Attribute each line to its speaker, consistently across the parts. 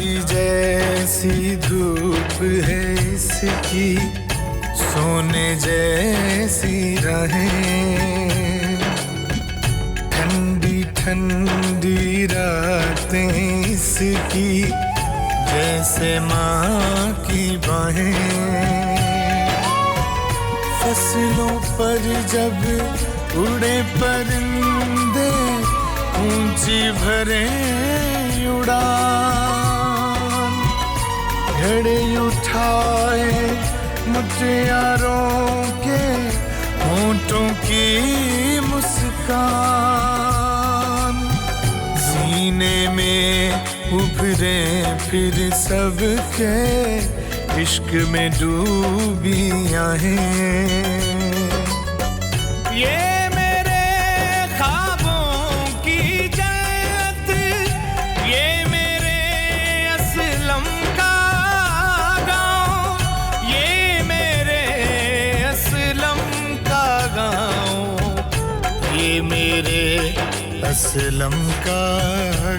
Speaker 1: गुलाबी जैसी धूप है इसकी, सोने जैसी राहें, ठंडी ठंडी रातें इसकी, जैसे माँ की बाहें। फसलों पर जब उड़े परिंदे, ऊंची भरे उड़ान, घड़े उठाए मुटियारों के होंठों की मुस्कान, सीने में उभरे फिर सबके इश्क में डूबी आहें। ये मेरे ख्वाबों की जन्नत, ये मेरे असलम का गाँव, ये मेरे असलम का गाँव, ये मेरे असलम का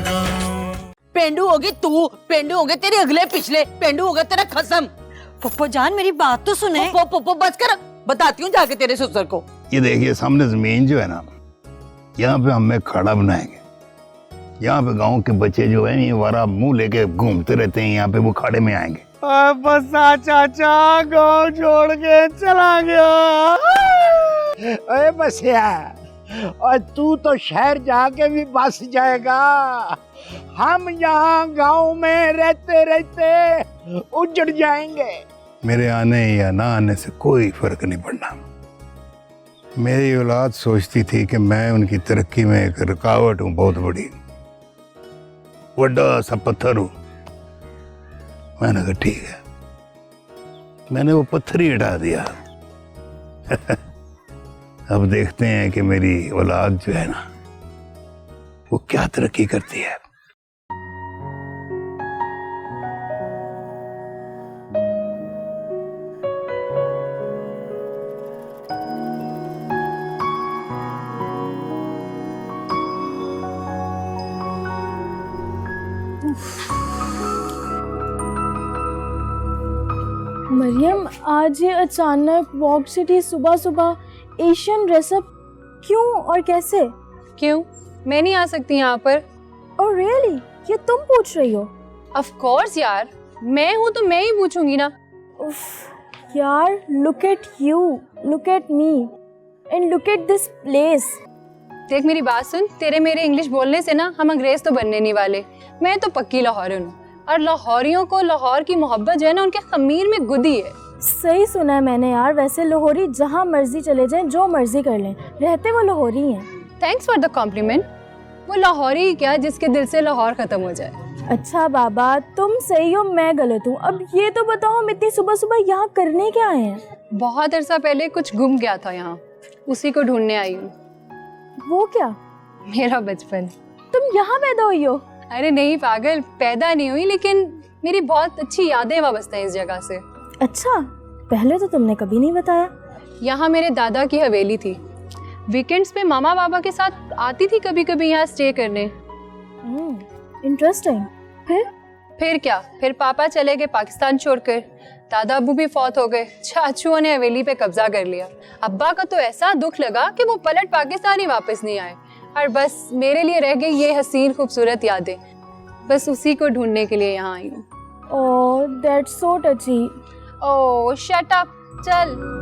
Speaker 1: गाँव।
Speaker 2: पेंडू होगी तू, पेंडू होंगे तेरे अगले पिछले, पेंडू होगा तेरा खसम।
Speaker 3: पप्पो जान मेरी बात तो सुने।
Speaker 2: पप्पो बस कर, बताती हूँ जाके तेरे ससुर को।
Speaker 4: ये देखिए सामने जमीन जो है ना, यहाँ पे हम एक खाड़ा बनाएंगे। यहाँ पे गांव के बच्चे जो हैं ये वारा मुंह लेके घूमते रहते हैं, यहाँ पे वो खाड़े में आएंगे।
Speaker 5: बस चाचा गाँव छोड़ के चला गया। अरे बस यार, और तू तो शहर जाके भी बस जाएगा। हम यहाँ गांव में रहते रहते उजड़ जाएंगे।
Speaker 4: मेरे आने या ना आने से कोई फर्क नहीं पड़ना। मेरी औलाद सोचती थी कि मैं उनकी तरक्की में एक रुकावट हूँ, बहुत बड़ी, बड़ा सा पत्थर हूँ। मैंने कहा ठीक है, मैंने वो पत्थर ही हटा दिया। अब देखते हैं कि मेरी औलाद जो है ना वो क्या तरक्की करती है।
Speaker 6: मरियम, आज ये अचानक वॉक सिटी सुबह सुबह एशियन ड्रेसअप क्यों और कैसे?
Speaker 7: क्यों? मैं नहीं आ सकती यहाँ पर?
Speaker 6: Oh really? ये तुम पूछ रही हो?
Speaker 7: ऑफ कोर्स यार, मैं हूँ तो मैं ही पूछूंगी ना।
Speaker 6: उफ, यार look at you, look at me and look at this place.
Speaker 7: देख मेरी बात सुन, तेरे मेरे इंग्लिश बोलने से ना हम अंग्रेज तो बनने नहीं वाले। मैं तो पक्की लाहौरियन हूँ, और लाहौरियों को लाहौर की मोहब्बत जो है ना उनके खमीर में गुदी है।
Speaker 6: सही सुना है मैंने यार। वैसे लाहौरी जहाँ मर्जी चले जाएं, जो मर्जी कर लें, रहते वो लाहौरी हैं।
Speaker 7: Thanks for the compliment. वो लाहौरी क्या जिसके दिल से लाहौर खत्म हो जाए।
Speaker 6: अच्छा बाबा, तुम सही हो, मैं गलत हूँ। अब ये तो बताओ, हम इतनी सुबह सुबह यहाँ करने क्या आए हैं?
Speaker 7: बहुत अरसा पहले कुछ गुम गया था यहाँ, उसी को ढूंढने आई हूँ।
Speaker 6: वो क्या?
Speaker 7: मेरा बचपन।
Speaker 6: तुम यहाँ पैदा हुई हो?
Speaker 7: अरे नहीं पागल, पैदा नहीं हुई, लेकिन मेरी बहुत अच्छी यादें वाबस्ता हैं इस जगह से।
Speaker 6: अच्छा, पहले तो तुमने कभी नहीं बताया।
Speaker 7: यहाँ मेरे दादा की हवेली थी। वीकेंड्स पे मामा बाबा के साथ आती थी कभी कभी यहाँ स्टे करने।
Speaker 6: इंटरेस्टिंग।
Speaker 7: फिर क्या, फिर पापा चले गए पाकिस्तान छोड़कर। दादा अबू भी फौत हो गए। चाचुओं ने हवेली पे कब्जा कर लिया। अब्बा का तो ऐसा दुख लगा कि वो पलट पाकिस्तान ही वापस नहीं आए, और बस मेरे लिए रह गई ये हसीन खूबसूरत यादें। बस उसी को ढूंढने के लिए यहाँ आई हूँ।
Speaker 6: Oh that's so टची।
Speaker 7: Oh shut up, चल।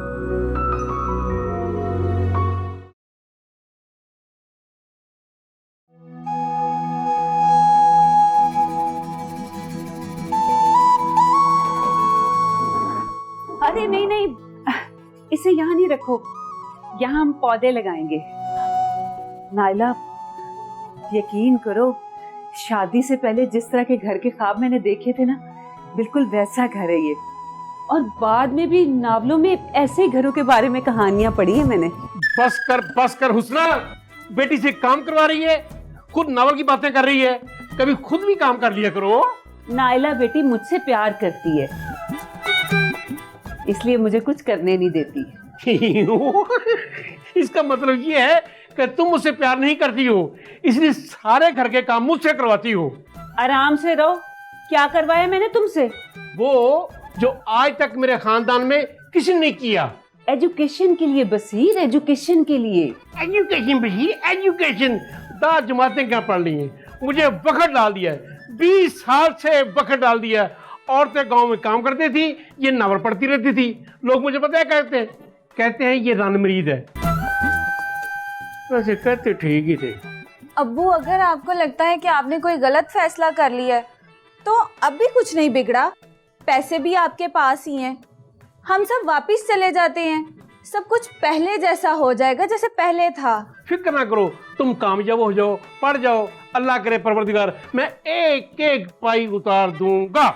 Speaker 8: अरे नहीं नहीं, इसे यहाँ नहीं रखो, यहाँ हम पौधे लगाएंगे। नाइला, यकीन करो, शादी से पहले जिस तरह के घर के ख्वाब मैंने देखे थे ना, बिल्कुल वैसा घर है ये। और बाद में भी नावलों में ऐसे घरों के बारे में कहानियां पढ़ी है मैंने।
Speaker 9: बस कर हुस्ना, बेटी से काम करवा रही है, खुद नावल की बातें कर रही है, कभी खुद भी काम कर लिया करो।
Speaker 8: नाइला बेटी मुझसे प्यार करती है, इसलिए मुझे कुछ करने नहीं देती।
Speaker 9: इसका मतलब ये है कि तुम मुझसे प्यार नहीं करती हो, इसलिए सारे घर के काम मुझसे करवाती हो।
Speaker 8: आराम से रहो, क्या करवाया मैंने तुमसे?
Speaker 9: वो जो आज तक मेरे खानदान में किसी ने किया।
Speaker 8: एजुकेशन के लिए बसीर, एजुकेशन के लिए।
Speaker 9: एजुकेशन बशीर, एजुकेशन 10 जमातें क्या पढ़ ली हैं, मुझे वक्त डाल दिया है। 20 साल से वक्त डाल दिया है। औरतें गांव में काम करती थी, ये नावल पढ़ती रहती थी। लोग मुझे पता है कहते हैं ये रनमरीद है। वैसे कहते ठीक ही थे।
Speaker 6: अब्बू, अगर आपको लगता है कि आपने कोई गलत फैसला कर लिया है तो अब भी कुछ नहीं बिगड़ा। पैसे भी आपके पास ही हैं, हम सब वापस चले जाते हैं, सब कुछ पहले जैसा हो जाएगा जैसे पहले था।
Speaker 9: फिक्र ना करो, तुम कामयाब हो जाओ, पढ़ जाओ, अल्लाह करे परवरदिगार मैं एक एक पाई उतार दूंगा।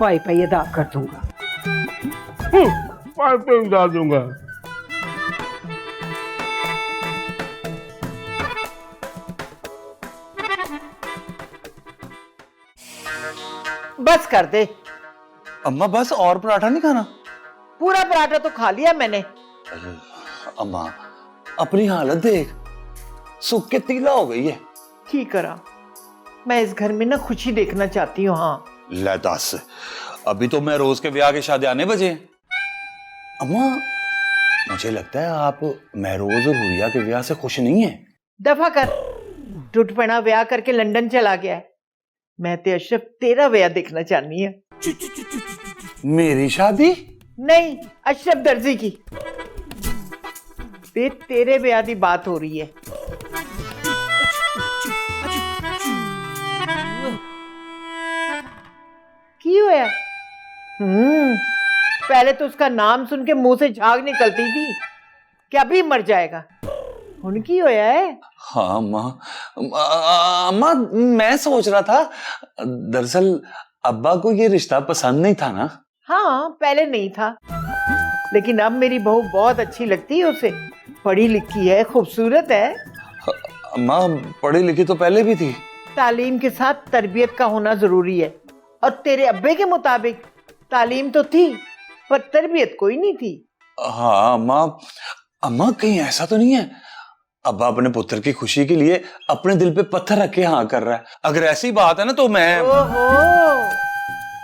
Speaker 8: पाई पाई अदा कर दूंगा।
Speaker 9: पाई पाई उतार दूंगा।
Speaker 10: बस कर दे।
Speaker 11: अम्मा बस, और पराठा नहीं खाना?
Speaker 10: पूरा पराठा तो खा लिया मैंने।
Speaker 11: अम्मा अपनी हालत देख, सूख के तीला हो गई है।
Speaker 10: की करा, मैं इस घर में ना खुशी देखना चाहती हूँ। हाँ
Speaker 11: ले दस, अभी तो मैं रोज के ब्याह के शादी आने बजे। अम्मा मुझे लगता है आप महरोज और हुरिया के ब्याह से खुश नहीं है।
Speaker 10: दफा कर, टूट पड़ा ब्याह करके लंदन चला गया है। मैं तो अशरफ तेरा ब्याह देखना चाहनी है।
Speaker 11: मेरी शादी?
Speaker 10: नहीं, अशरफ दर्जी की। तेरे ब्याह की बात हो रही है। की होया? पहले तो उसका नाम सुन के मुंह से झाग निकलती थी कि अभी मर जाएगा। हुन की होया है?
Speaker 11: हाँ अम्मा, अम्मा मैं सोच रहा था, दरअसल अब्बा को ये रिश्ता पसंद नहीं था ना।
Speaker 10: हाँ पहले नहीं था, लेकिन अब मेरी बहू बहुत अच्छी लगती है उसे। पढ़ी लिखी है, खूबसूरत है।
Speaker 11: अम्मा पढ़ी लिखी तो पहले भी थी।
Speaker 10: तालीम के साथ तरबियत का होना जरूरी है, और तेरे अब्बे के मुताबिक तालीम तो थी पर तरबियत कोई नहीं थी।
Speaker 11: हाँ अम्मा, अम्मा कहीं ऐसा तो नहीं है अब्बा अपने पुत्र की खुशी के लिए अपने दिल पे पत्थर रख के हाँ कर रहा है? अगर ऐसी बात है ना तो मैं।
Speaker 10: ओहो,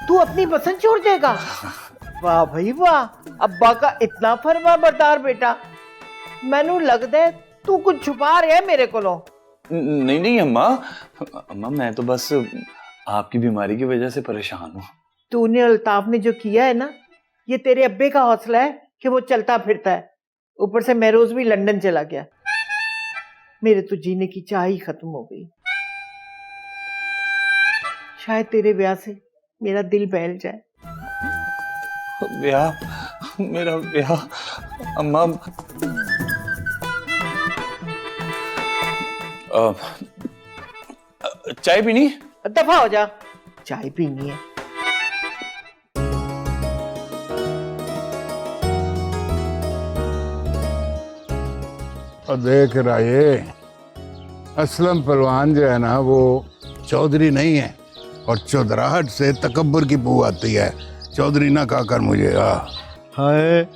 Speaker 10: तू अपनी पसंद छोड़ देगा? वाह भाई वाह, अब्बा का इतना फरमा बरदार बेटा। मैनू लगता है तू कुछ छुपा रहा है मेरे कोलों।
Speaker 11: नहीं नहीं अम्मा, अम्मा मैं तो बस आपकी बीमारी की वजह से परेशान हूँ।
Speaker 10: तूने अल्ताफ ने जो किया है ना, ये तेरे अब्बे का हौसला है कि वो चलता फिरता है। ऊपर से महरोज भी लंदन चला गया। मेरे तो जीने की चाह ही खत्म हो गई। शायद तेरे ब्याह से मेरा दिल बहल जाए।
Speaker 11: ब्याह? मेरा ब्याह? अम्मा चाय पीनी?
Speaker 10: दफा हो जा, चाय पीनी है।
Speaker 4: और देख रहा ये असलम पहलवान जो है ना वो चौधरी नहीं है, और चौधराहट से तकब्बुर की बू आती है। चौधरी ना कहा कर मुझे।
Speaker 12: हाय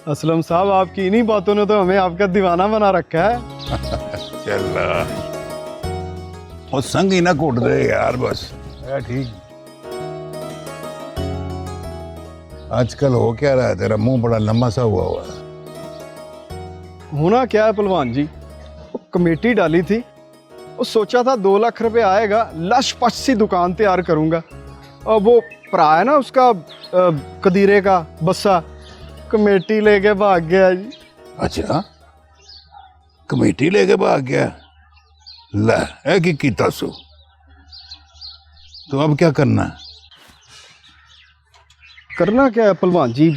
Speaker 12: असलम साहब, आपकी इन्हीं बातों ने तो हमें आपका दीवाना बना रखा है।
Speaker 4: चल और संग ही ना कूट दे यार, बस ठीक। आजकल हो क्या रहा है, तेरा मुंह बड़ा लंबा सा हुआ है।
Speaker 12: होना क्या है पहलवान जी, वो कमेटी डाली थी, वो सोचा था 2 लाख रुपए आएगा, लश पश सी दुकान तैयार करूंगा। और वो भरा है ना उसका कदीरे का बस्सा, कमेटी लेके भाग गया जी।
Speaker 4: अच्छा, कमेटी लेके भाग गया? ला है कि कीता सो। तो अब क्या करना है?
Speaker 12: करना क्या है पहलवान जी,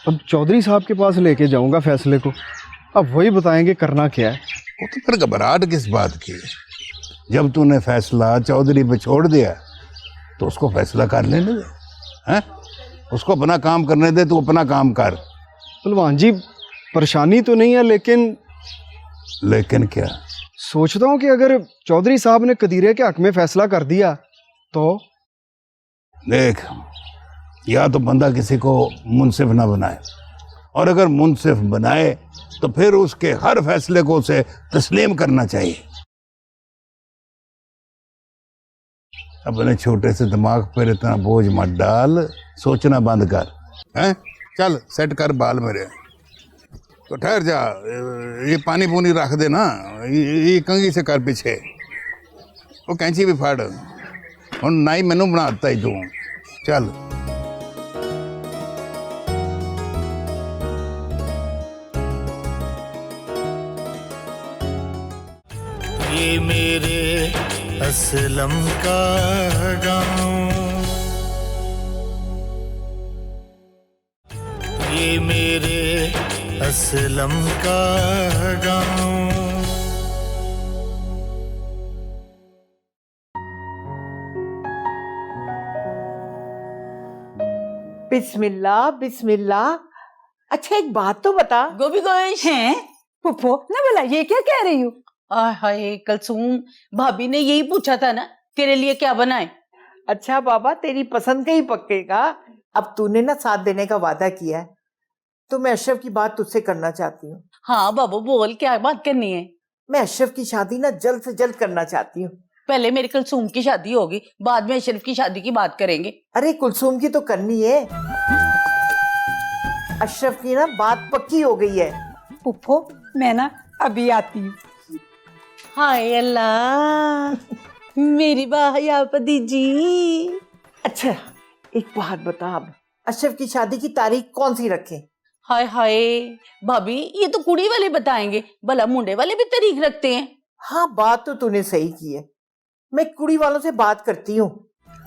Speaker 12: अब चौधरी साहब के पास लेके जाऊंगा फैसले को, अब वही बताएंगे करना क्या है।
Speaker 4: वो तो फिर घबराहट किस बात की? जब तूने फैसला चौधरी पे छोड़ दिया तो उसको फैसला कर लेने दे। हैं? उसको अपना काम करने दे, तू अपना काम कर।
Speaker 12: पहलवान जी परेशानी तो नहीं है,
Speaker 4: लेकिन क्या?
Speaker 12: सोचता हूँ कि अगर चौधरी साहब ने कदीरे के हक में फैसला कर दिया तो।
Speaker 4: देख, या तो बंदा किसी को मुंसिफ ना बनाए, और अगर मुंसिफ बनाए तो फिर उसके हर फैसले को उसे तस्लीम करना चाहिए। अपने छोटे से दिमाग पर इतना बोझ मत डाल, सोचना बंद कर। हैं, चल सेट कर बाल मेरे। तो ठहर जा, ये पानी पूनी रख दे ना, ये कंघी से कर पीछे, वो कैंची भी फाड़। और नाई मैनू बनाता ही तू। चल
Speaker 1: ये मेरे असलम का गाँव, ये मेरे असलम का गाँव।
Speaker 10: बिस्मिल्लाह बिस्मिल्लाह। अच्छा एक बात तो बता।
Speaker 2: गोभी गोश
Speaker 3: हैं फुप्पो ना बोला, ये क्या कह रही हूँ?
Speaker 2: हाय कलसूम, भाभी ने यही पूछा था ना तेरे लिए क्या बनाए।
Speaker 10: अच्छा बाबा, तेरी पसंद का ही पक्केगा। अब तूने ना साथ देने का वादा किया है, तो मैं अशरफ की बात तुझसे करना चाहती हूँ।
Speaker 2: हाँ बाबू बोल, क्या बात करनी है?
Speaker 10: मैं अशरफ की शादी ना जल्द से जल्द करना चाहती हूँ।
Speaker 2: पहले मेरी कलसूम की शादी होगी, बाद में अशरफ की शादी की बात करेंगे।
Speaker 10: अरे कुलसूम की तो करनी है, अशरफ की ना बात पक्की हो गई है।
Speaker 3: फुप्पो मैं ना अभी आती हूँ।
Speaker 2: हाय अल्लाह, मेरी बाहयापदी जी।
Speaker 10: अच्छा एक बात बता, अब अशरफ की शादी की तारीख कौन सी रखें?
Speaker 2: हाय हाय भाभी, ये तो कुड़ी वाले बताएंगे, भला मुंडे वाले भी तारीख रखते हैं।
Speaker 10: हाँ बात तो तूने सही की है, मैं कुड़ी वालों से बात करती हूँ।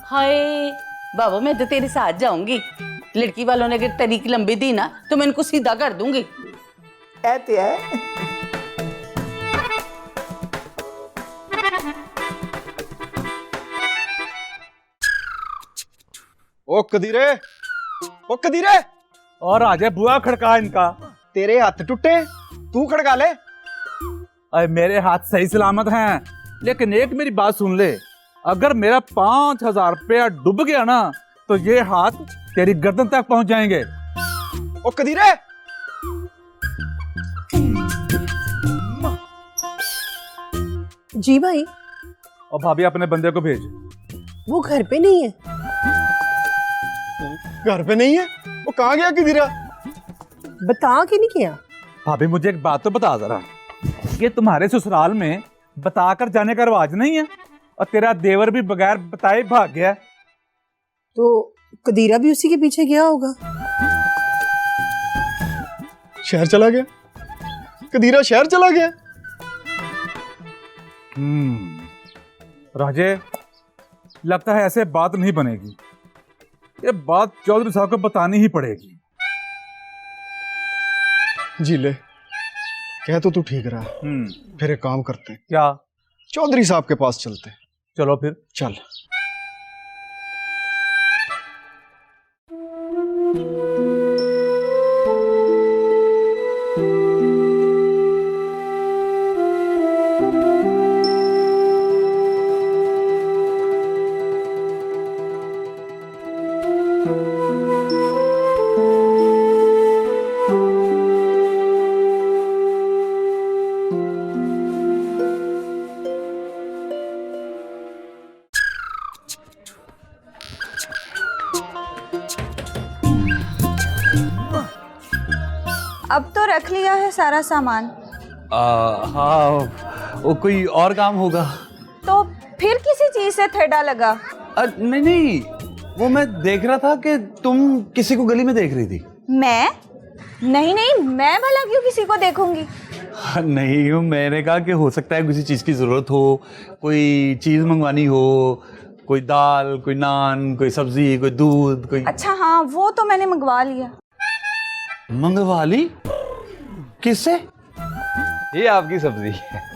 Speaker 2: हाय बाबा, मैं तो तेरे साथ जाऊंगी। लड़की वालों ने अगर तारीख लंबी दी ना तो मैं इनको सीधा कर दूंगी।
Speaker 10: कहते हैं
Speaker 12: ओ कदीरे, ओ कदीरे।
Speaker 5: और आजे बुआ खड़का इनका।
Speaker 12: तेरे हाथ टूटे, तू खड़का ले।
Speaker 5: अरे मेरे हाथ सही सलामत हैं, लेकिन एक मेरी बात सुन ले, अगर मेरा 5,000 रुपया डूब गया ना तो ये हाथ तेरी गर्दन तक पहुंच जाएंगे।
Speaker 12: ओ कदीरे।
Speaker 3: जी भाई।
Speaker 5: और भाभी अपने बंदे को भेज।
Speaker 3: वो घर पे नहीं है।
Speaker 12: घर पे नहीं है? वो कहाँ गया कदीरा?
Speaker 3: बता के नहीं किया।
Speaker 5: भाभी मुझे एक बात तो बता जरा, ये तुम्हारे ससुराल में बताकर जाने का रिवाज नहीं है, और तेरा देवर भी बगैर बताए भाग गया।
Speaker 3: तो कदीरा भी उसी के पीछे गया होगा।
Speaker 12: शहर चला गया? कदीरा शहर चला गया?
Speaker 5: राजे, लगता है ऐसे बात नहीं बनेगी, ये बात चौधरी साहब को बतानी ही पड़ेगी।
Speaker 12: जी ले, कह तो तू ठीक रहा। फिर एक काम करते हैं।
Speaker 5: क्या?
Speaker 12: चौधरी साहब के पास चलते।
Speaker 5: चलो फिर
Speaker 12: चल।
Speaker 6: अब तो रख लिया है सारा सामान।
Speaker 11: हाँ, वो कोई और काम होगा।
Speaker 6: तो फिर किसी चीज से थेड़ा लगा?
Speaker 11: नहीं नहीं, वो मैं देख रहा था कि तुम किसी को गली में देख रही थी।
Speaker 6: मैं? नहीं नहीं, मैं भला क्यों किसी को देखूंगी?
Speaker 11: नहीं, मैंने कहा कि हो सकता है किसी चीज की जरूरत हो, कोई चीज मंगवानी हो, कोई दाल, कोई नान, कोई सब्जी, कोई दूध, कोई।
Speaker 6: अच्छा हाँ, वो तो मैंने मंगवा लिया।
Speaker 11: मंगवा ली? किससे?
Speaker 13: ये आपकी सब्जी।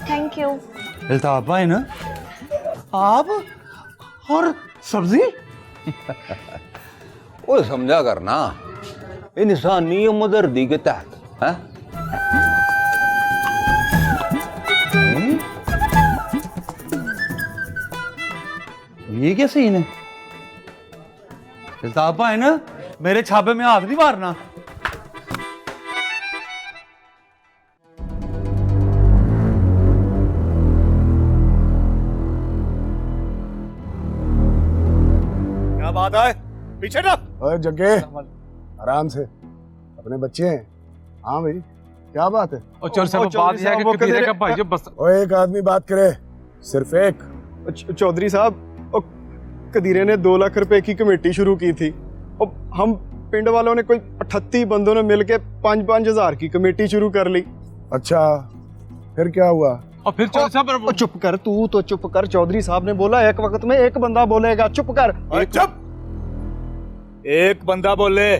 Speaker 6: Thank you.
Speaker 11: अल्ताफ है ना? आप और सब्जी?
Speaker 13: वो समझा करना, इंसानी मदर्दी के तहत है।
Speaker 11: ये क्या सीन है? अल्ताफ है ना, मेरे छापे में हाथ नहीं मारना।
Speaker 13: क्या बात है? पीछे ना।
Speaker 12: ओए जग्गे, आराम से, अपने बच्चे हैं। हाँ भाई, क्या बात है?
Speaker 14: और चौधरी साहब बात यह है कि कदीरे का भाई जो बस
Speaker 12: ओए एक आदमी बात करे, सिर्फ एक। चौधरी साहब, कदीरे ने 2 लाख रुपए की कमेटी शुरू की थी और हम पिंड वालों ने कोई 38 बंदों ने मिलके 5-5 हजार की कमेटी शुरू कर ली। अच्छा, फिर क्या हुआ?
Speaker 14: और फिर चौधरी साहब
Speaker 12: चुप कर, तू तो चुप कर। चौधरी साहब ने बोला एक वक्त में एक बंदा बोलेगा। चुप कर।
Speaker 13: चुप। एक बंदा बोले।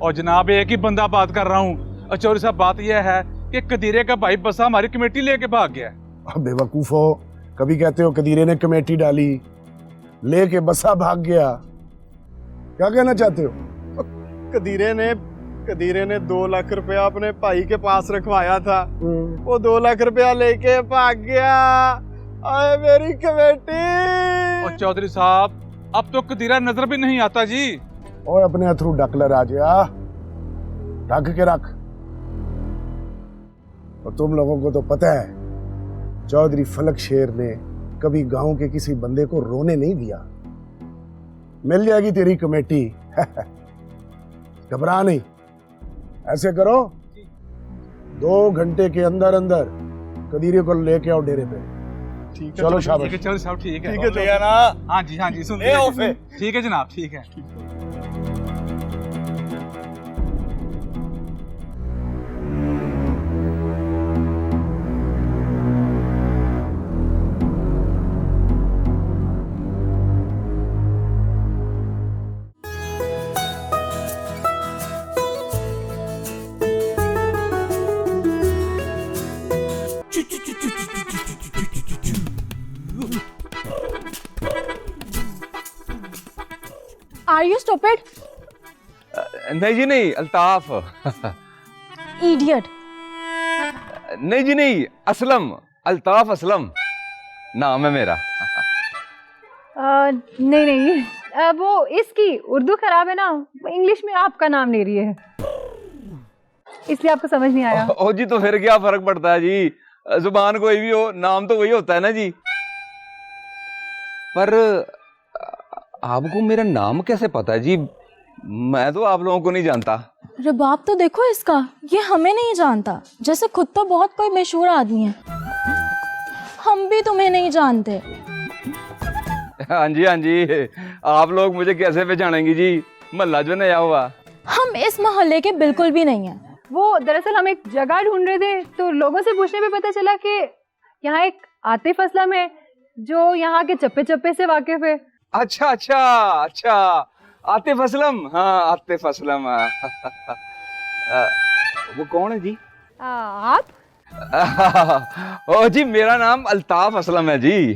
Speaker 14: और जनाब एक ही बंदा बात कर रहा हूँ। और चौधरी साहब बात यह है कि कदीरे का भाई बसा हमारी कमेटी लेके भाग गया।
Speaker 12: बेवकूफ हो, कभी कहते हो कदीरे ने कमेटी डाली, लेके बसा भाग गया। क्या कहना चाहते हो? कदीरे ने 2 लाख रुपया अपने भाई के पास रखवाया था, वो 2 लाख रुपया लेके भाग गया। आए मेरी कमेटी।
Speaker 14: और चौधरी साहब अब तो कदीरा नजर भी नहीं आता जी।
Speaker 12: और अपने अथरू ढक ले राजा, ढक के रख। और तुम लोगों को तो पता है, चौधरी फलक शेर ने कभी गांव के किसी बंदे को रोने नहीं दिया। मिल जाएगी तेरी कमेटी, घबरा नहीं। ऐसे करो, 2 घंटे के अंदर अंदर कदीरे को लेके आओ डेरे पे।
Speaker 14: ठीक है,
Speaker 12: चलो शाबाश।
Speaker 14: ठीक है चौधरी साहब, ठीक है।
Speaker 13: ठीक है लिया ना?
Speaker 14: हाँ जी सुन
Speaker 13: ले आओ फिर।
Speaker 14: ठीक है जनाब, ठीक है।
Speaker 6: Are you stupid?
Speaker 13: नहीं जी नहीं, अल्ताफ।
Speaker 6: Idiot.
Speaker 13: नहीं जी नहीं, असलम, अल्ताफ असलम नाम है मेरा।
Speaker 7: नहीं वो इसकी उर्दू खराब है ना, इंग्लिश में आपका नाम ले रही है, इसलिए आपको समझ नहीं आया।
Speaker 13: ओ जी, तो फिर क्या फर्क पड़ता है जी, जुबान कोई भी हो, नाम तो वही होता है ना जी। पर आपको मेरा नाम कैसे पता है जी? मैं तो आप लोगों को नहीं जानता।
Speaker 6: रबाब तो देखो इसका, ये हमें नहीं जानता, जैसे खुद तो बहुत कोई मशहूर आदमी है। हम भी तुम्हें नहीं जानते।
Speaker 13: हाँ जी, आप लोग मुझे कैसे पहचानेंगी जी? महल्ला जो नया हुआ।
Speaker 6: हम इस मोहल्ले के बिल्कुल भी नहीं है।
Speaker 7: वो दरअसल हम एक जगह ढूंढ रहे थे, तो लोगों से पूछने पे पता चला कि यहाँ एक आतिफ असलम है जो यहाँ के चप्पे चप्पे से वाकिफ है।
Speaker 13: अच्छा, आतिफ असलम। हाँ, आतिफ असलम। वो कौन है जी?
Speaker 7: आप?
Speaker 13: ओ जी, मेरा नाम अल्ताफ असलम है जी।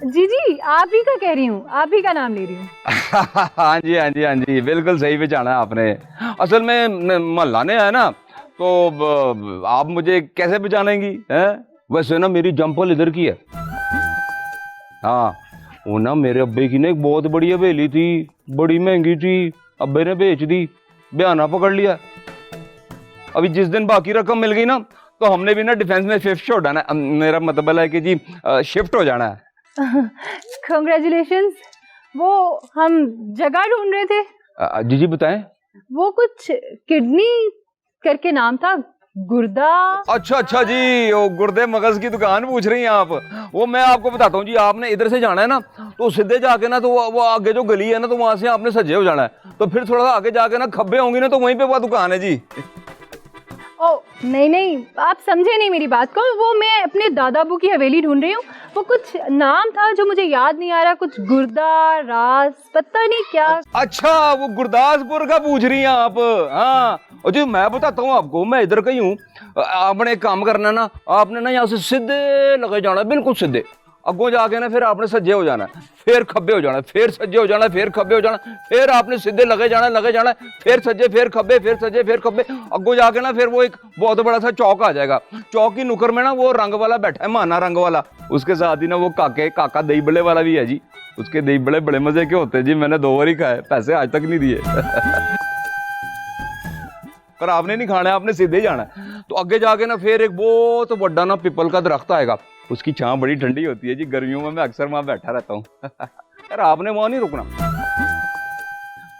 Speaker 7: जी आप ही का कह रही हूँ, आप ही का नाम ले रही हूँ।
Speaker 13: हाँ जी, बिल्कुल सही पहचाना है आपने। असल में मोहल्ला ने है ना, तो आप मुझे कैसे पहचानेंगी? वैसे ना मेरी जंपल इधर की है। हाँ, वो ना मेरे अब्बे की ना एक बहुत बड़ी हवेली थी, बड़ी महंगी थी, अब्बे ने बेच दी, बयाना पकड़ लिया। अभी जिस दिन बाकी रकम मिल गई ना, तो हमने भी ना डिफेंस में शिफ्ट हो जाना है। मेरा मतलब है कि जी शिफ्ट हो जाना है।
Speaker 7: Congratulations। वो हम जगह ढूंढ रहे थे।
Speaker 13: जी बताएं।
Speaker 7: वो कुछ किडनी करके नाम था, गुर्दा।
Speaker 13: अच्छा जी, वो गुर्दे मगज की दुकान पूछ रही हैं आप? वो मैं आपको बताता हूँ जी, आपने इधर से जाना है ना, तो सीधे जाके ना, तो वो आगे जो गली है ना, तो वहां से आपने सज्जे हो जाना है। तो फिर थोड़ा सा आगे जाके ना खब्बे होंगी ना, तो वहीं पे वो दुकान है जी।
Speaker 7: ओ नहीं, आप समझे नहीं मेरी बात को। वो मैं अपने दादाबू की हवेली ढूंढ रही हूँ। वो कुछ नाम था जो मुझे याद नहीं आ रहा, कुछ गुर्दा रास, पता नहीं क्या।
Speaker 13: अच्छा, वो गुरदासपुर का पूछ रही हैं आप? हाँ, और जी मैं बताता हूँ आपको, मैं इधर का ही हूँ। आपने एक काम करना ना, आपने ना यहाँ से सीधे लगे जाना, बिल्कुल सीधे। अगो जाके ना फिर आपने सज्जे हो जाना, फिर खब्बे हो जाना, फिर सज्जे हो जाना, फिर खब्बे हो जाना, फिर आपने सीधे लगे जाना, फिर सज्जे, फिर खब्बे, फिर सज्जे, फिर खब्बे। अगो जाके ना फिर वो एक बहुत बड़ा सा चौक आ जाएगा। चौक की नुक्कड़ में ना वो रंग वाला बैठा है, माना रंग वाला। उसके साथ ही ना वो काका दही बड़े वाला भी है जी। उसके दही बड़े बड़े मजे के होते हैं जी, मैंने 2 बार ही खाए, पैसे आज तक नहीं दिए। पर आपने नहीं खाना है, आपने सीधे ही जाना है। तो आगे जाके ना फिर एक बहुत बड़ा ना पीपल का दरख्त आएगा। उसकी छां बड़ी ठंडी होती है जी, गर्मियों में मैं अक्सर वहां बैठा रहता हूँ। यार आपने वहां नहीं रुकना,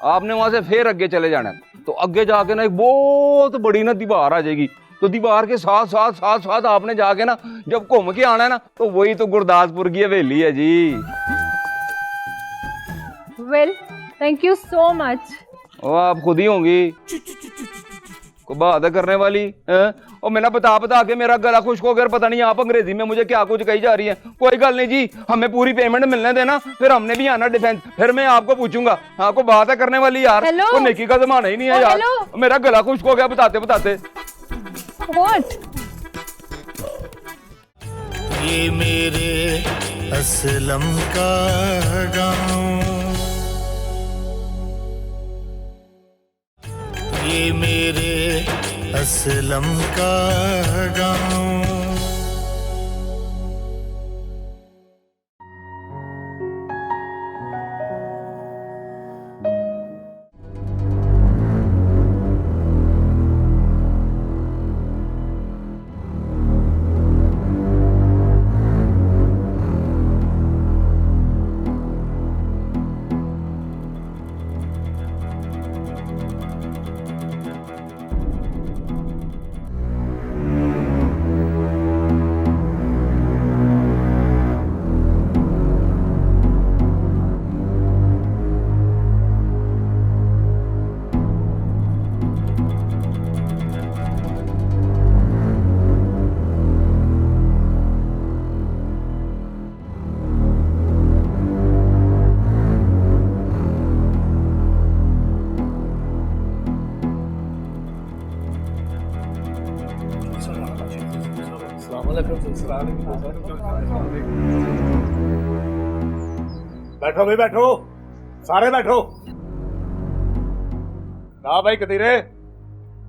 Speaker 13: आपने वहां से फिर आगे चले जाना है। तो आगे जाके ना एक बहुत बड़ी ना दीवार आ जाएगी, तो दीवार के साथ साथ साथ साथ आपने जाके ना जब घूम के आना है ना, तो वही तो गुरदासपुर की हवेली है जी।
Speaker 7: Well thank you so much.
Speaker 13: वो आप खुद ही होंगी को बात करने वाली है? और मैं ना बता के मेरा गला खुश्क हो गया, पता नहीं आप अंग्रेजी में मुझे क्या कुछ कही जा रही है। कोई गल नहीं जी, हमें पूरी पेमेंट मिलने देना, फिर हमने भी आना डिफेंस, फिर मैं आपको पूछूंगा। हाँ को बात है करने वाली यार, वो नेकी का जमाना ही नहीं है यार। मेरा गला खुश्क हो गया बताते बताते।
Speaker 7: What?
Speaker 1: ये मेरे असलम का गाँव, ये मेरे असलम का गाँव।
Speaker 15: बैठो भाई बैठो, सारे बैठो। ना भाई कदीरे,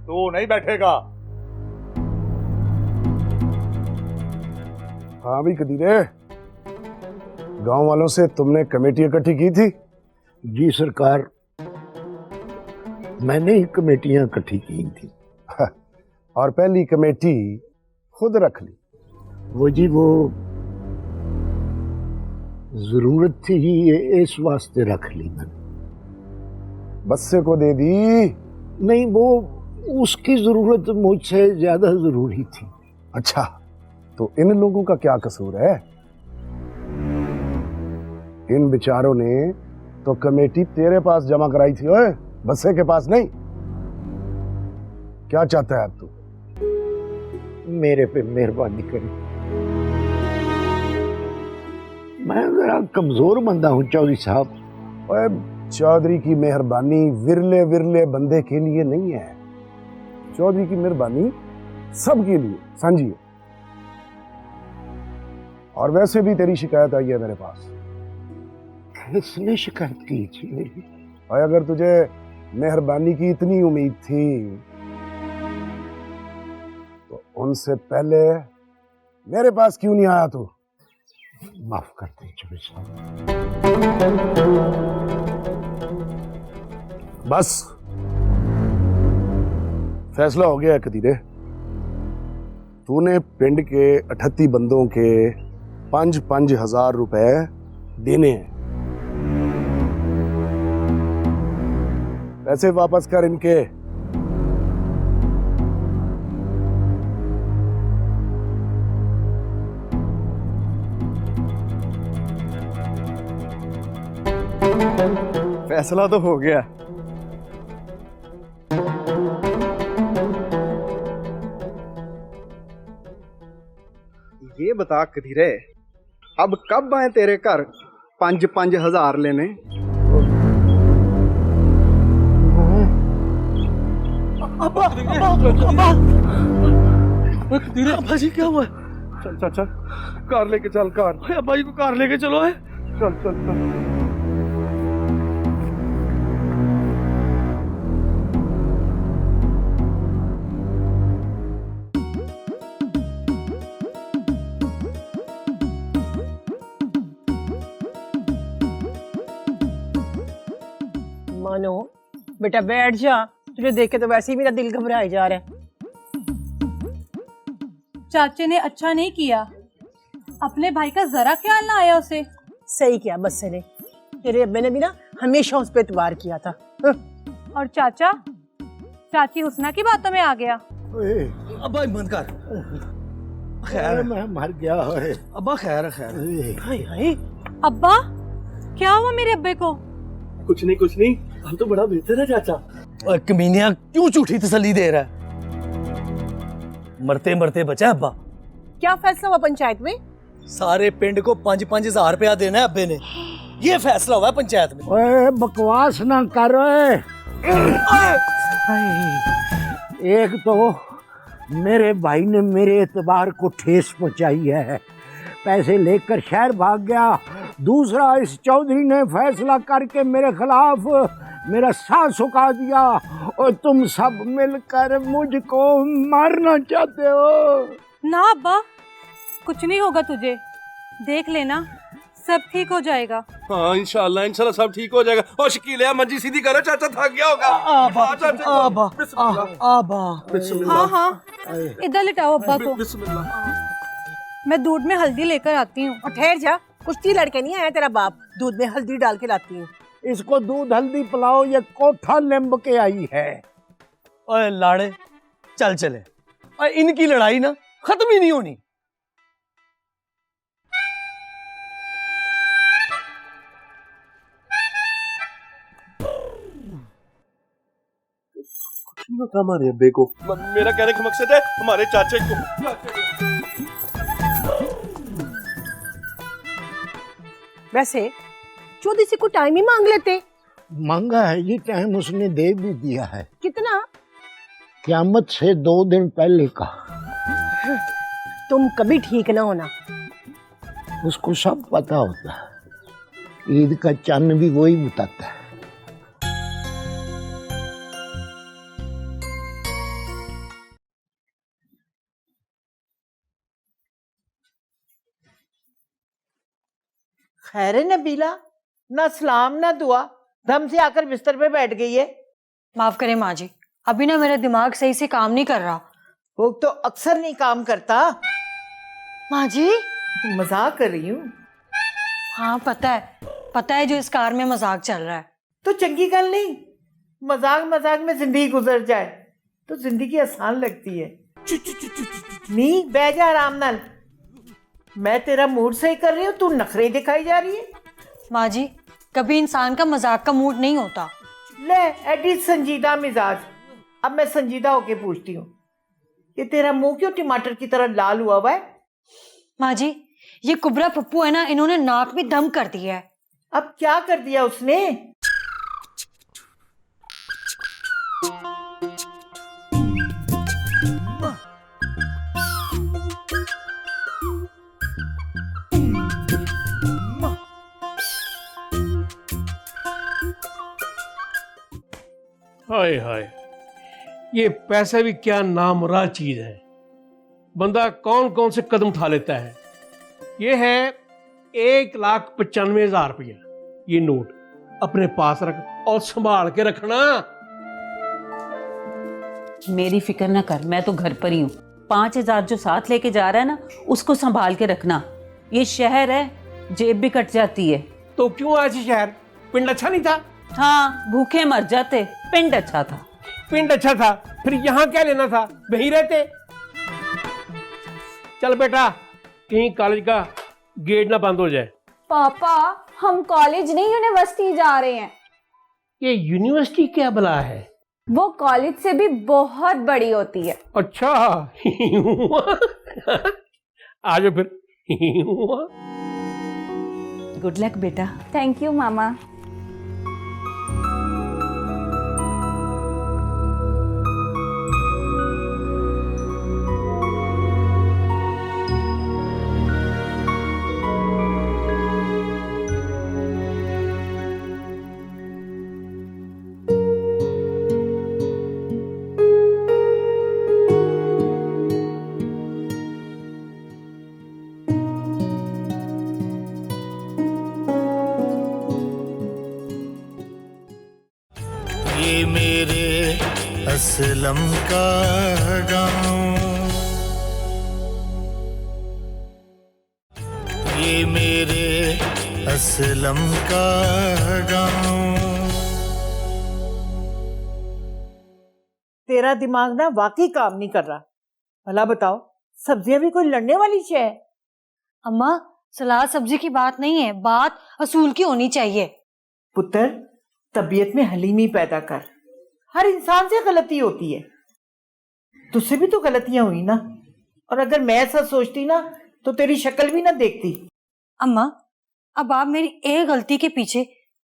Speaker 15: तू नहीं बैठेगा।
Speaker 16: हाँ भाई कदीरे, गांव वालों से तुमने कमेटी इकट्ठी की थी?
Speaker 5: जी सरकार, मैंने ही कमेटियां इकट्ठी की थी।
Speaker 16: और पहली कमेटी खुद रख ली?
Speaker 5: वो जी वो जरूरत थी ही, इस वास्ते रख ली मैंने।
Speaker 16: बस्से को दे दी?
Speaker 5: नहीं, वो उसकी जरूरत मुझसे ज्यादा जरूरी थी।
Speaker 16: अच्छा, तो इन लोगों का क्या कसूर है? इन बेचारों ने तो कमेटी तेरे पास जमा कराई थी, ओए, बस्से के पास नहीं। क्या चाहता है अब तू?
Speaker 5: मेरे पे मेहरबानी करी, मैं जरा कमजोर बंदा हूं चौधरी साहब।
Speaker 16: ओए, चौधरी की मेहरबानी विरले विरले बंदे के लिए नहीं है, चौधरी की मेहरबानी सबके लिए, समझिए। और वैसे भी तेरी शिकायत आई है मेरे पास।
Speaker 5: किसने शिकायत की थी मेरी?
Speaker 16: और अगर तुझे मेहरबानी की इतनी उम्मीद थी तो उनसे पहले मेरे पास क्यों नहीं आया तू?
Speaker 5: माफ करते चौधरी साहब।
Speaker 16: बस फैसला हो गया है कदीरे, तूने पिंड के 38 बंदों के 5-5 हजार रुपए देने हैं। पैसे वापस कर इनके।
Speaker 12: फैसला तो हो गया। ये बता कधीरे, अब कब आए तेरे घर 5-5 हजार लेने?
Speaker 15: अब्बा जी क्या हुआ?
Speaker 16: चल चल चल, कार लेके चल, कार।
Speaker 15: अब्बा जी को कार लेके चलो है।
Speaker 16: चल चल चल।
Speaker 3: मानो बेटा बैठ जा, तुझे देख के तो वैसे ही मेरा दिल घबराए जा रहा है।
Speaker 17: चाचे ने अच्छा नहीं किया, अपने भाई का जरा ख्याल ना आया उसे।
Speaker 3: सही किया बस्से ने, तेरे अब्बे ने भी ना हमेशा उस पर एतबार किया था।
Speaker 17: और चाचा, चाची हुस्ना की बातों में आ गया।
Speaker 5: अब्बा हिम्मत कर, खैर मैं मर गया है। अब्बा खैर खैर।
Speaker 3: हाय हाय,
Speaker 17: अब्बा क्या हुआ मेरे अब्बे को?
Speaker 5: कुछ नहीं, हम तो बड़ा बेहतर है चाचा। और कमीनिया क्यों झूठी तसल्ली दे रहा है? मरते मरते बचा अब्बा।
Speaker 3: क्या फैसला हुआ पंचायत में?
Speaker 5: सारे पिंड को 5-5 हजार रुपया देना है अब्बे ने, ये फैसला हुआ पंचायत में। ओए बकवास ना कर ओए। एक तो मेरे भाई ने मेरे एतबार को ठेस पहुंचाई है, पैसे लेकर शहर भाग गया। दूसरा, इस चौधरी ने फैसला करके मेरे खिलाफ मेरा साथ सुखा दिया, और तुम सब मिलकर मुझको मारना चाहते हो।
Speaker 17: ना अब्बा, कुछ नहीं होगा तुझे, देख लेना सब ठीक हो जाएगा।
Speaker 15: हाँ इंशाल्लाह सब ठीक हो जाएगा। और शकील है, मंजी सीधी करो, चाचा थक गया होगा।
Speaker 17: हाँ, इधर लिटाओ अब्बा को। मैं दूध में हल्दी लेकर आती हूँ।
Speaker 3: और ठहर जा, कुश्ती लड़के नहीं आया तेरा बाप, दूध में हल्दी डाल के लाती हूँ।
Speaker 5: इसको दूध हल्दी पिलाओ, ये कोठा लिंब के आई है। ओए लाड़े चल चले, और इनकी लड़ाई ना खत्म ही नहीं होनी।
Speaker 15: हमारे अब्बे को, मेरा कहने का मकसद है हमारे चाचे को।
Speaker 3: वैसे चौधरी से को टाइम ही मांग लेते।
Speaker 5: मांगा है ये टाइम, उसने दे भी दिया है।
Speaker 3: कितना?
Speaker 5: क़यामत से 2 दिन पहले का।
Speaker 3: तुम कभी ठीक ना होना।
Speaker 5: उसको सब पता होता है, ईद का चन्न भी वही बताता है।
Speaker 10: खैर है नबीला, ना सलाम ना दुआ, दम से आकर बिस्तर पे बैठ गई है।
Speaker 18: माफ करें माँ जी, अभी ना मेरा दिमाग सही से काम नहीं कर रहा।
Speaker 10: वो तो अक्सर नहीं काम करता।
Speaker 18: माँ जी
Speaker 10: मजाक कर रही हूँ।
Speaker 18: हाँ पता है जो इस कार में मजाक चल रहा है।
Speaker 10: तो चंगी गल नहीं, मजाक में जिंदगी गुजर जाए तो जिंदगी आसान लगती है। नहीं बह जा आराम नाल, मैं तेरा मूड सही कर रही हूँ, तू नखरे दिखाई जा रही है।
Speaker 18: माँ जी कभी इंसान का मजाक का मूड नहीं होता।
Speaker 10: ले एडी संजीदा मिजाज। अब मैं संजीदा होके पूछती हूँ कि तेरा मुंह क्यों टमाटर की तरह लाल हुआ हुआ है?
Speaker 18: माँ जी ये कुबरा पप्पू है ना, इन्होंने नाक में दम कर दिया है।
Speaker 10: अब क्या कर दिया उसने?
Speaker 9: हाय हाय, ये पैसा भी क्या नामुराद चीज है, बंदा कौन कौन से कदम उठा लेता है। ये है 1,95,000 रुपया, ये नोट अपने पास रख और संभाल के रखना।
Speaker 2: मेरी फिक्र ना कर, मैं तो घर पर ही हूँ। 5,000 जो साथ लेके जा रहा है ना, उसको संभाल के रखना। ये शहर है, जेब भी कट जाती है।
Speaker 9: तो क्यों आए शहर? पिंड अच्छा नहीं था?
Speaker 2: हाँ भूखे मर जाते, पिंड अच्छा था।
Speaker 9: पिंड अच्छा था, फिर यहाँ क्या लेना था, वहीं रहते। चल बेटा, कहीं कॉलेज का गेट ना बंद हो जाए।
Speaker 6: पापा हम कॉलेज नहीं यूनिवर्सिटी जा रहे हैं।
Speaker 9: ये यूनिवर्सिटी क्या बला है?
Speaker 6: वो कॉलेज से भी बहुत बड़ी होती है।
Speaker 9: अच्छा आ जाओ फिर।
Speaker 2: गुड लक बेटा।
Speaker 6: थैंक यू मामा।
Speaker 1: ये मेरे असलम का गाँव, ये मेरे असलम का गाँव।
Speaker 10: तेरा दिमाग ना वाकई काम नहीं कर रहा। भला बताओ, सब्जियां भी कोई लड़ने वाली चीज है?
Speaker 18: अम्मा, सलाद सब्जी की बात नहीं है, बात असूल की होनी चाहिए।
Speaker 10: पुत्र, तबीयत में हलीमी पैदा कर। हर इंसान से गलती होती है, तुझसे भी तो गलतियां हुई ना। और अगर मैं ऐसा सोचती ना तो तेरी शक्ल भी ना देखती।
Speaker 18: अम्मा, अब आप मेरी एक गलती के पीछे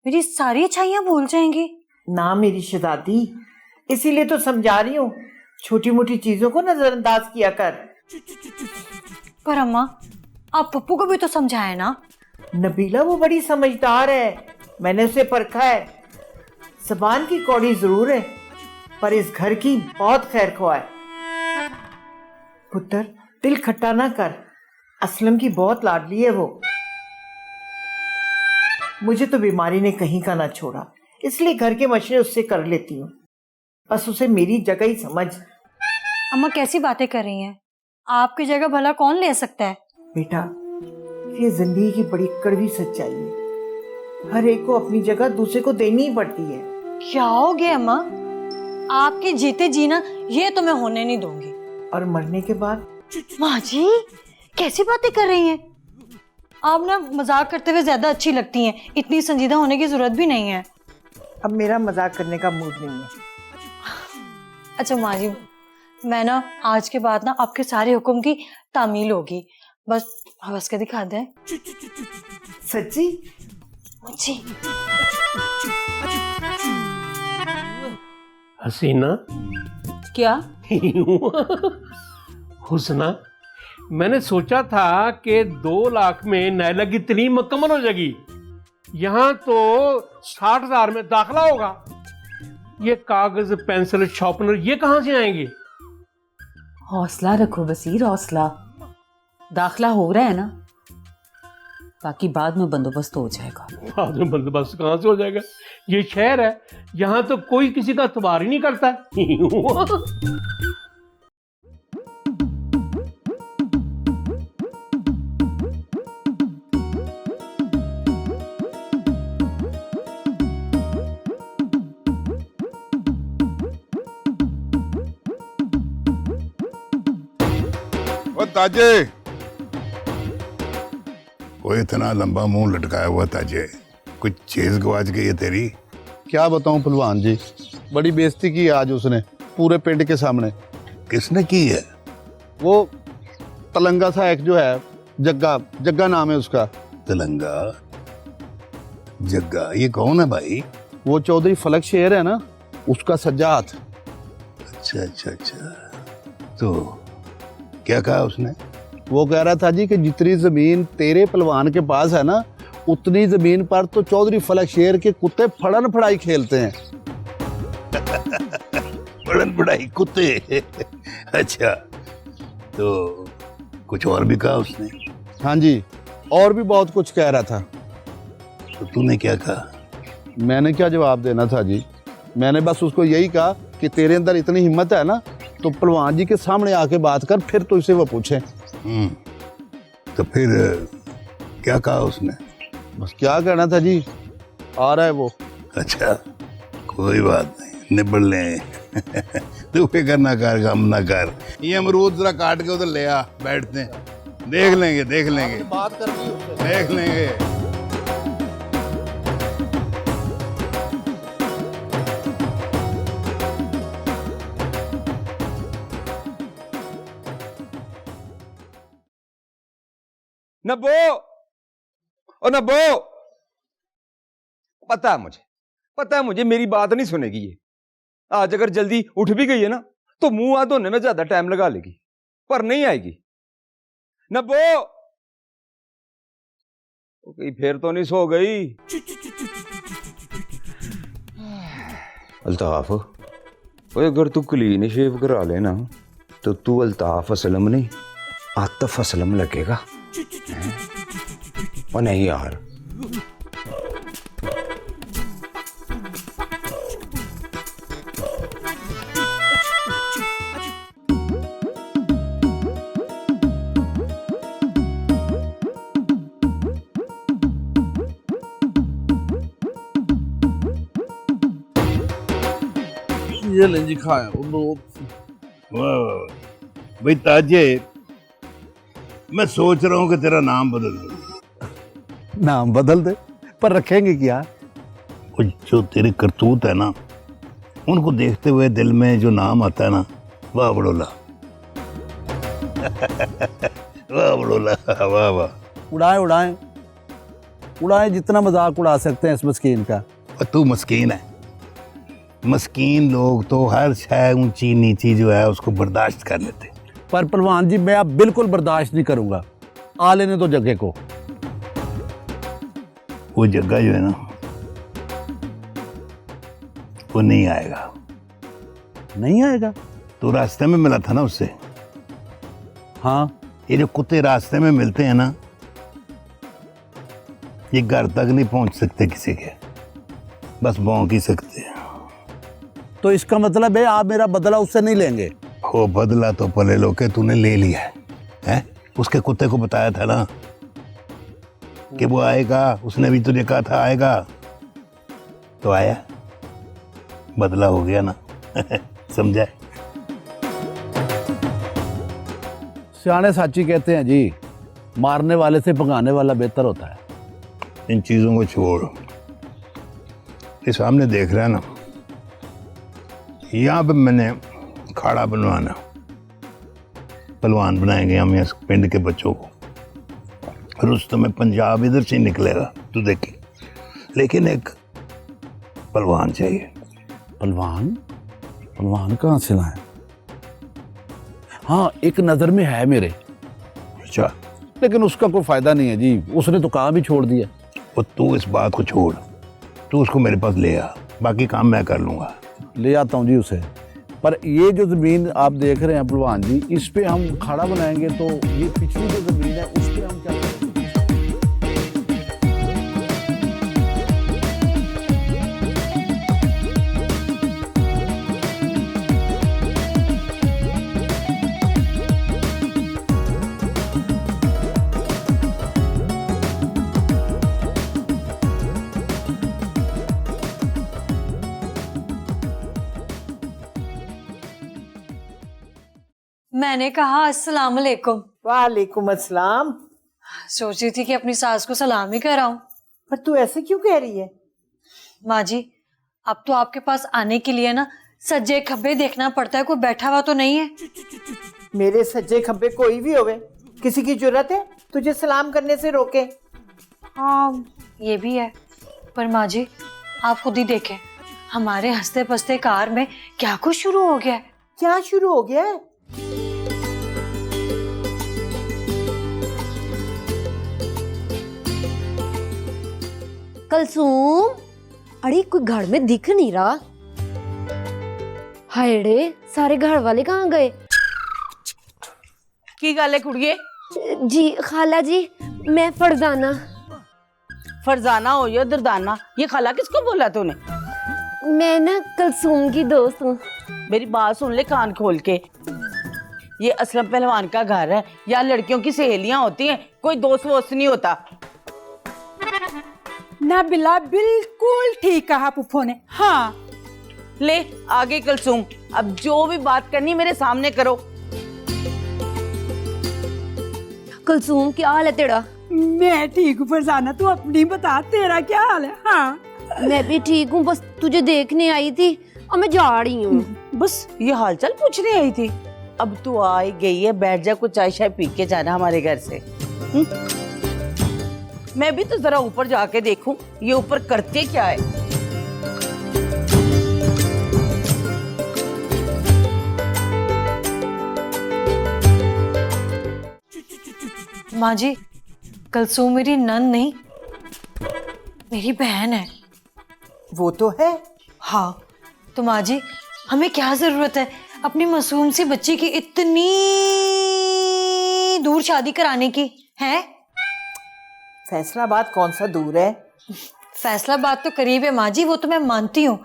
Speaker 18: मेरी सारी अच्छाइयां भूल जाएंगी?
Speaker 10: ना मेरी शहजादी, इसीलिए तो समझा रही हूँ, छोटी मोटी चीजों को नजरअंदाज किया कर।
Speaker 18: पर अम्मा, आप पप्पू को भी तो समझाए ना।
Speaker 10: नबीला वो बड़ी समझदार है, मैंने उसे परखा है। जबान की कौड़ी जरूर है, पर इस घर की बहुत खैर ख्वाह है। पुत्र, दिल खट्टा ना कर, असलम की बहुत लाडली है वो। मुझे तो बीमारी ने कहीं का ना छोड़ा, इसलिए घर के मशवरे उससे कर लेती हूँ। बस उसे मेरी जगह ही समझ।
Speaker 18: अम्मा कैसी बातें कर रही हैं? आपकी जगह भला कौन ले सकता है?
Speaker 10: बेटा, ये जिंदगी की बड़ी कड़वी सच्चाई है। हर एक को अपनी जगह दूसरे को देनी ही पड़ती है।
Speaker 18: क्या हो गया अम्मा? आपके जीते जीना ये तो मैं होने नहीं दूंगी।
Speaker 10: और मरने के बाद?
Speaker 18: माँ जी, कैसी बातें कर रही हैं? आप ना मजाक करते हुए ज्यादा अच्छी लगती हैं, इतनी संजीदा होने की जरूरत भी नहीं है।
Speaker 10: अब मेरा मजाक करने का मूड नहीं है।
Speaker 18: अच्छा माँ जी, मैं ना आज के बाद ना आपके सारे हुक्म की तामील होगी, बस हवस के दिखा दें।
Speaker 10: सच्ची?
Speaker 18: जी।
Speaker 9: हसीना।
Speaker 2: क्या?
Speaker 9: हुस्ना, मैंने सोचा था कि 2 लाख में नायला की तलीम मुकम्मल हो जाएगी, यहाँ तो 60,000 में दाखिला होगा। ये कागज, पेंसिल, शॉर्पनर ये कहाँ से आएंगे?
Speaker 2: हौसला रखो बसीर, हौसला। दाखला हो रहा है ना, बाकी बाद में बंदोबस्त हो जाएगा।
Speaker 9: बाद में बंदोबस्त कहाँ से हो जाएगा? ये शहर है, यहाँ तो कोई किसी का एतबार ही नहीं करता।
Speaker 4: ताजे, कोई इतना लंबा मुंह लटकाया हुआ ताजे, कुछ चीज गवाच गई है तेरी?
Speaker 12: क्या बताऊं पहलवान जी, बड़ी बेइज्जती की आज उसने पूरे पिंड के सामने।
Speaker 4: किसने की है?
Speaker 12: वो तलंगा सा एक जो है, जग्गा, जग्गा नाम है उसका।
Speaker 4: तलंगा? जग्गा? ये कौन है भाई?
Speaker 12: वो चौधरी फलक शेर है ना, उसका सज्जा हाथ।
Speaker 4: अच्छा अच्छा अच्छा, तो क्या कहा उसने?
Speaker 12: वो कह रहा था जी कि जितनी जमीन तेरे पहलवान के पास है ना, उतनी जमीन पर तो चौधरी फलक शेर के कुत्ते फड़न फड़ाई खेलते हैं।
Speaker 4: फड़न फड़ाई कुत्ते? अच्छा, तो कुछ और भी कहा उसने?
Speaker 12: हाँ जी, और भी बहुत कुछ कह रहा था।
Speaker 4: तो तूने क्या कहा?
Speaker 12: मैंने क्या जवाब देना था जी, मैंने बस उसको यही कहा कि तेरे अंदर इतनी हिम्मत है ना, तो पहलवान जी के सामने आके बात कर, फिर तो इसे वो पूछे।
Speaker 4: तो फिर क्या कहा उसने?
Speaker 12: बस क्या कहना था जी, आ रहा है वो।
Speaker 4: अच्छा, कोई बात नहीं, निबड़ ले। तू फिक्र ना कर, गम ना कर। ये अमरूद जरा काट के उधर ले आ, बैठते हैं, देख लेंगे देख लेंगे,
Speaker 12: बात करनी है उससे।
Speaker 4: देख लेंगे।
Speaker 13: नब्बो, ओ नब्बो, पता है मुझे मेरी बात नहीं सुनेगी ये। आज अगर जल्दी उठ भी गई है ना, तो मुंह हाथ धोने में ज्यादा टाइम लगा लेगी, पर नहीं आएगी। नब्बो, कहीं फिर तो नहीं सो गई? अल्ताफ, अगर तू क्लीन शेव करा लेना तो तू अल्ताफ असलम नहीं, आतिफ असलम लगेगा। और नहीं यार,
Speaker 15: ये ले जी खाया
Speaker 4: वाह भाई ताजे, मैं सोच रहा हूँ कि तेरा नाम बदल दूं।
Speaker 16: नाम बदल दे, पर रखेंगे क्या?
Speaker 4: वो जो तेरी करतूत है ना, उनको देखते हुए दिल में जो नाम आता है ना, वाह बड़ोला। वाह बड़ोला, वाह वाह।
Speaker 16: उड़ाएं उड़ाएं उड़ाएं, जितना मजाक उड़ा सकते हैं इस मस्कीन का।
Speaker 4: और तू मस्कीन है। मस्कीन लोग तो हर शय ऊंची नीची जो है उसको बर्दाश्त कर लेते।
Speaker 16: पर पहलवान जी मैं अब बिल्कुल बर्दाश्त नहीं करूंगा। आ लेने तो जगह को।
Speaker 4: वो जगह जो है ना, वो नहीं आएगा।
Speaker 16: नहीं आएगा?
Speaker 4: तो रास्ते में मिला था ना उससे।
Speaker 16: हाँ,
Speaker 4: ये जो कुत्ते रास्ते में मिलते हैं ना, ये घर तक नहीं पहुंच सकते किसी के, बस भौंक ही सकते हैं।
Speaker 16: तो इसका मतलब है आप मेरा बदला उससे नहीं लेंगे?
Speaker 4: हो बदला तो पले लो के तूने ले लिया है? उसके कुत्ते को बताया था ना कि वो आएगा, उसने भी तुझे कहा था आएगा, तो आया, बदला हो गया ना। समझा?
Speaker 16: सियाने साची कहते हैं जी, मारने वाले से भगाने वाला बेहतर होता है।
Speaker 4: इन चीजों को छोड़, ये सामने देख रहा है ना, यहाँ पे मैंने खाड़ा बनवाना, पहलवान बनाएंगे हम यहाँ पिंड के बच्चों को। रुस्तम में पंजाब इधर से निकलेगा, तू देखी। लेकिन एक पहलवान चाहिए।
Speaker 16: पहलवान? पहलवान कहाँ से लाए? हाँ, एक नजर में है मेरे।
Speaker 4: अच्छा,
Speaker 16: लेकिन उसका कोई फायदा नहीं है जी, उसने तो काम ही छोड़ दिया।
Speaker 4: और तू इस बात को छोड़, तू उसको मेरे पास ले आ, बाकी काम मैं कर लूंगा।
Speaker 16: ले आता हूँ जी उसे। पर ये जो जमीन आप देख रहे हैं पहलवान जी, इस पे हम खाड़ा बनाएंगे तो ये पिछली जो जमीन है उस पे हम क्या करेंगे?
Speaker 18: मैंने कहा अस्सलाम वालेकुम।
Speaker 10: वालेकुम अस्सलाम।
Speaker 18: सोच रही थी कि अपनी सास को सलाम ही कराऊं।
Speaker 10: पर तू ऐसे क्यों कह रही है?
Speaker 18: माँ जी, अब तो आपके पास आने के लिए ना सज्जे खब्बे देखना पड़ता है, कोई बैठा हुआ तो नहीं है।
Speaker 10: मेरे सज्जे खब्बे कोई भी होवे, किसी की जरूरत है तुझे सलाम करने से रोके?
Speaker 18: हाँ, ये भी है। पर माँ जी, आप खुद ही देखें, हमारे हंसते पसते कार में क्या कुछ शुरू हो गया है।
Speaker 10: क्या शुरू हो गया है?
Speaker 19: कलसूम, अरे कोई घर में दिख नहीं रहा। हाय रे, सारे घर वाले कहाँ गए?
Speaker 3: की गल है कुड़िए?
Speaker 19: जी खाला जी, मैं फरजाना।
Speaker 3: फरजाना हो या दरदाना, ये खाला किसको बोला तूने?
Speaker 19: मैं ना कलसूम की दोस्त हूँ।
Speaker 3: मेरी बात सुन ले कान खोल के। ये असलम पहलवान का घर है, या लड़कियों की सहेलियां होती हैं, कोई दोस्त वोस्त नहीं होता।
Speaker 17: ना बिला, बिल्कुल ठीक कहा पुप्पो ने। हाँ,
Speaker 3: ले आगे कलसूम, अब जो भी बात करनी मेरे सामने करो।
Speaker 19: कलसूम, क्या हाल है तेरा?
Speaker 17: मैं ठीक हूँ फरजाना, तू अपनी बता, तेरा क्या हाल है? हाँ,
Speaker 19: मैं भी ठीक हूँ, बस तुझे देखने आई थी और मैं जा रही हूँ।
Speaker 3: बस ये हालचाल पूछने आई थी? अब तू आ ही गई है, बैठ जा, कुछ चाय शाय पी के जाना हमारे घर से। मैं भी तो जरा ऊपर जाके देखूं ये ऊपर करते क्या है।
Speaker 18: माँ जी, कलसूम मेरी नंद नहीं, मेरी बहन है।
Speaker 10: वो तो है।
Speaker 18: हाँ, तो माँ जी, हमें क्या जरूरत है अपनी मासूम सी बच्ची की इतनी दूर शादी कराने की है?
Speaker 10: फैसलाबाद कौन सा दूर है?
Speaker 18: फैसलाबाद तो करीब है माँ जी, वो तो मैं मानती हूँ,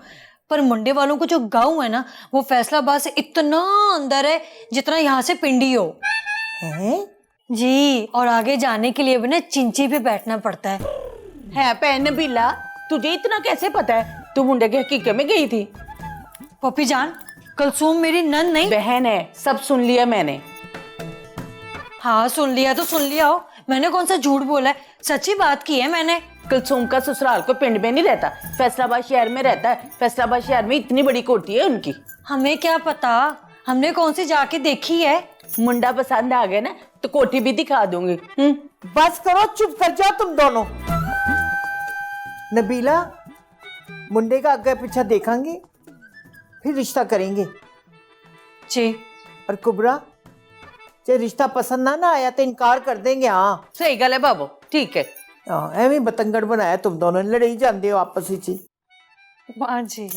Speaker 18: पर मुंडे वालों को जो गांव है ना, वो फैसलाबाद से इतना अंदर है जितना यहाँ से पिंडी हो।
Speaker 10: है?
Speaker 18: जी, और आगे जाने के लिए भी ना चिंची पे बैठना पड़ता है।
Speaker 3: पैन बिल्ला, तुझे इतना कैसे पता है? तू मुंडे के हकीके में गई थी?
Speaker 18: पपी जान, कुलसुम मेरी नन नहीं
Speaker 3: बहन है, सब सुन लिया मैंने।
Speaker 18: हाँ सुन लिया तो सुन लिया हो, मैंने कौन सा झूठ बोला है, सच्ची बात की है मैंने।
Speaker 3: कुलसुम का ससुराल को पिंड में नहीं रहता, फैसलाबाद शहर में रहता है। फैसलाबाद शहर में इतनी बड़ी कोठी है उनकी।
Speaker 18: हमें क्या पता, हमने कौन सी जाके देखी है।
Speaker 3: मुंडा पसंद आ गया ना तो कोठी भी दिखा दूंगी।
Speaker 10: बस करो, चुप कर जाओ तुम दोनों। नबीला, मुंडे का आगे पीछा देखेंगे फिर रिश्ता करेंगे
Speaker 18: जी।
Speaker 10: और कुबरा, जे रिश्ता पसंद ना आया तो इनकार कर देंगे। हाँ
Speaker 3: सही गल है बाबू, ठीक है।
Speaker 10: एवं बतंगड़ बनाया तुम दोनों, लड़े ही जाते हो आपस में।
Speaker 18: मां जी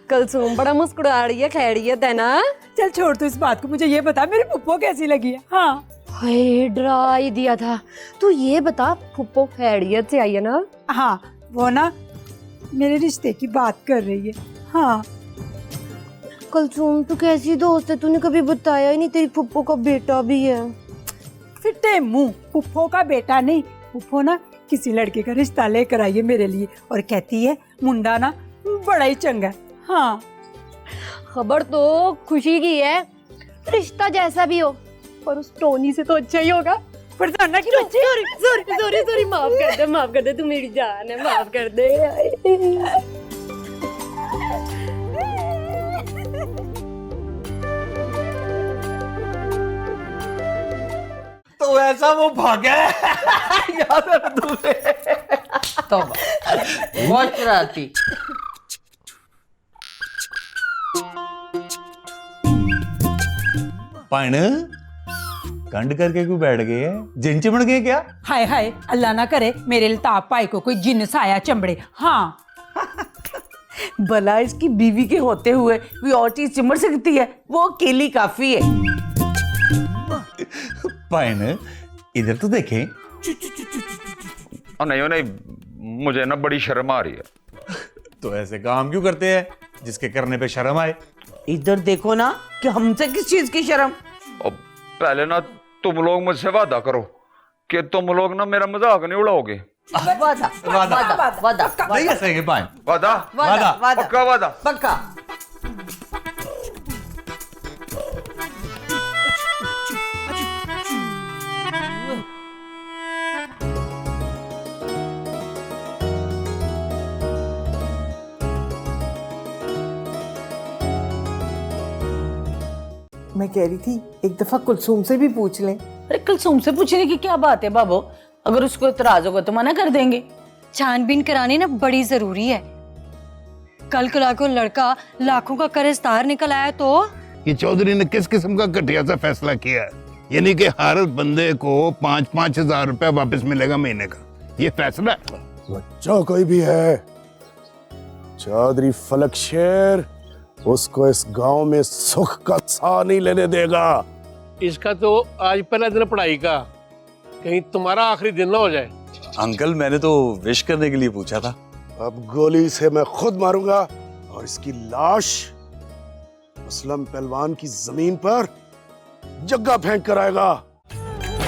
Speaker 19: कुलसुम बड़ा मुस्कुरा रही है, खैरियत है ना?
Speaker 17: चल छोड़ तू इस बात को, मुझे ये बता मेरी पुप्पो कैसी लगी है। हाँ
Speaker 19: हाय, डरा ही दिया था। तू ये बता, फुप्पो खैरियत से आई है ना?
Speaker 17: हाँ, वो ना मेरे रिश्ते की बात कर रही है। हाँ
Speaker 19: कुलसुम तू कैसी दोस्त है, तूने कभी बताया ही नहीं तेरी फुप्पो का बेटा भी है।
Speaker 17: फिर ते मुंह, पुप्पो का बेटा नहीं, पुप्पो ना किसी लड़के का रिश्ता लेकर आई है मेरे लिए और कहती है मुंडा ना बड़ा ही चंगा है। हाँ
Speaker 19: खबर तो खुशी की है, रिश्ता जैसा भी हो पर उस टोनी से तो अच्छा ही होगा।
Speaker 17: पर
Speaker 19: सॉरी माफ कर दे तू मेरी जान है, माफ कर दे।
Speaker 15: तो ऐसा वो भागा है याद है तुझे?
Speaker 3: तो बहुत शरारती।
Speaker 11: पण कंड करके क्यों बैठ गए हैं? जिन चिमड़ गए क्या?
Speaker 17: हाय हाय, अल्लाह ना करे मेरे लताफ भाई को कोई जिन्न साया चमड़े। हाँ
Speaker 3: भला इसकी बीवी के होते हुए कोई और चीज चिमड़ सकती है? वो अकेली काफी है।
Speaker 11: पण इधर तो देखें।
Speaker 13: नहीं, मुझे ना बड़ी शर्म आ रही है।
Speaker 11: तो ऐसे काम क्यों करते हैं जिसके करने पे शर्म आए?
Speaker 3: इधर देखो ना कि हमसे किस चीज की शर्म।
Speaker 13: पहले ना तुम लोग मुझसे वादा करो कि तुम लोग ना मेरा मजाक नहीं उड़ाओगे।
Speaker 3: वादा वादा वादा
Speaker 11: नहीं ऐसे के पाए।
Speaker 13: वादा
Speaker 3: वादा
Speaker 13: पक्का वादा
Speaker 3: पक्का।
Speaker 10: मैं कह रही थी एक दफा कुलसुम से भी पूछ लें।
Speaker 3: अरे कुलसुम से पूछने की क्या बात है बाबू, अगर उसको इतराज होगा तो मना कर देंगे।
Speaker 18: छानबीन करानी ना बड़ी जरूरी है। कल कला को लड़का लाखों का कर्जदार निकल आया तो
Speaker 4: ये चौधरी ने किस किस्म का घटिया सा फैसला किया है? यानी कि हर बंदे को 5-5 हजार रुपया वापस मिलेगा महीने का, ये फैसला है?
Speaker 16: बच्चा कोई भी है, चौधरी फलक शेर उसको इस गांव में सुख का साह नहीं लेने देगा।
Speaker 9: इसका तो आज पहला दिन पढ़ाई का, कहीं तुम्हारा आखिरी दिन ना हो जाए।
Speaker 11: अंकल मैंने तो विश करने के लिए पूछा था।
Speaker 16: अब गोली से मैं खुद मारूंगा और इसकी लाश असलम पहलवान की जमीन पर जग्गा फेंक कर आएगा।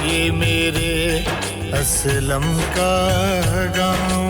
Speaker 1: ये मेरे असलम का गाँव।